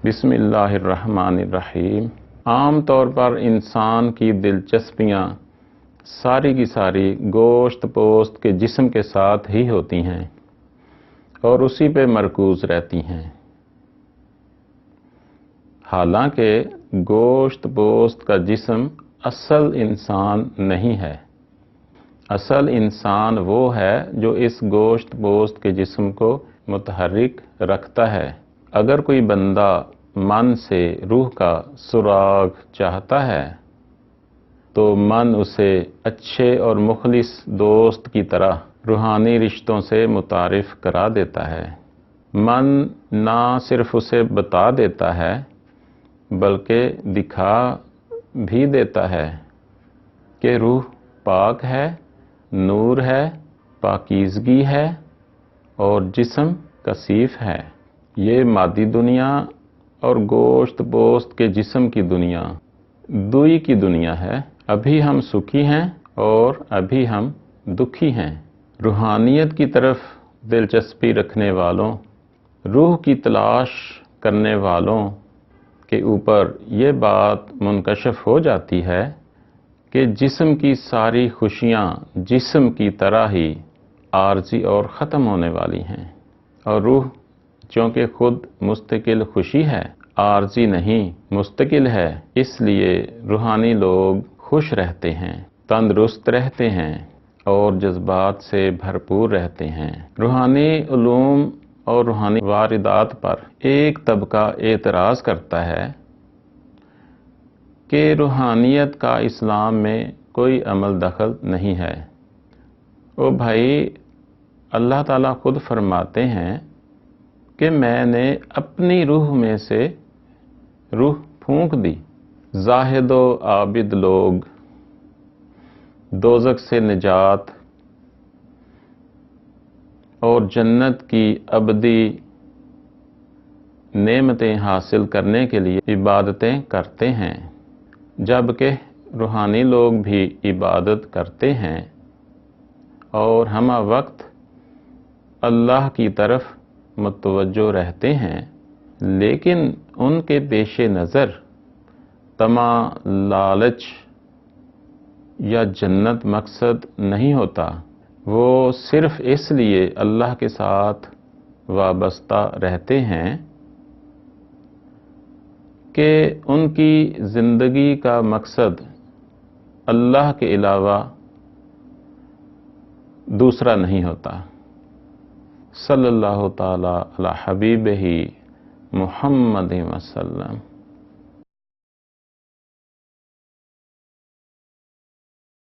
بسم اللہ الرحمن الرحیم۔ عام طور پر انسان کی دلچسپیاں ساری کی ساری گوشت پوست کے جسم کے ساتھ ہی ہوتی ہیں اور اسی پہ مرکوز رہتی ہیں۔ حالانکہ گوشت پوست کا جسم اصل انسان نہیں ہے۔ اصل انسان وہ ہے جو اس گوشت پوست کے جسم کو متحرک رکھتا ہے۔ اگر کوئی بندہ من سے روح کا سراغ چاہتا ہے تو من اسے اچھے اور مخلص دوست کی طرح روحانی رشتوں سے متعارف کرا دیتا ہے۔ من نہ صرف اسے بتا دیتا ہے بلکہ دکھا بھی دیتا ہے کہ روح پاک ہے، نور ہے، پاکیزگی ہے اور جسم کثیف ہے۔ یہ مادی دنیا اور گوشت پوست کے جسم کی دنیا دوئی کی دنیا ہے۔ ابھی ہم سکھی ہیں اور ابھی ہم دکھی ہیں۔ روحانیت کی طرف دلچسپی رکھنے والوں، روح کی تلاش کرنے والوں کے اوپر یہ بات منکشف ہو جاتی ہے کہ جسم کی ساری خوشیاں جسم کی طرح ہی عارضی اور ختم ہونے والی ہیں، اور روح چونکہ خود مستقل خوشی ہے، عارضی نہیں، مستقل ہے، اس لیے روحانی لوگ خوش رہتے ہیں، تندرست رہتے ہیں اور جذبات سے بھرپور رہتے ہیں۔ روحانی علوم اور روحانی واردات پر ایک طبقہ اعتراض کرتا ہے کہ روحانیت کا اسلام میں کوئی عمل دخل نہیں ہے۔ او بھائی، اللہ تعالیٰ خود فرماتے ہیں کہ میں نے اپنی روح میں سے روح پھونک دی۔ زاہد و عابد لوگ دوزخ سے نجات اور جنت کی ابدی نعمتیں حاصل کرنے کے لیے عبادتیں کرتے ہیں، جبکہ روحانی لوگ بھی عبادت کرتے ہیں اور ہمہ وقت اللہ کی طرف متوجہ رہتے ہیں، لیکن ان کے پیش نظر طمع، لالچ یا جنت مقصد نہیں ہوتا۔ وہ صرف اس لیے اللہ کے ساتھ وابستہ رہتے ہیں کہ ان کی زندگی کا مقصد اللہ کے علاوہ دوسرا نہیں ہوتا۔ صلی اللہ تعالی علی حبیبہ محمد وسلم۔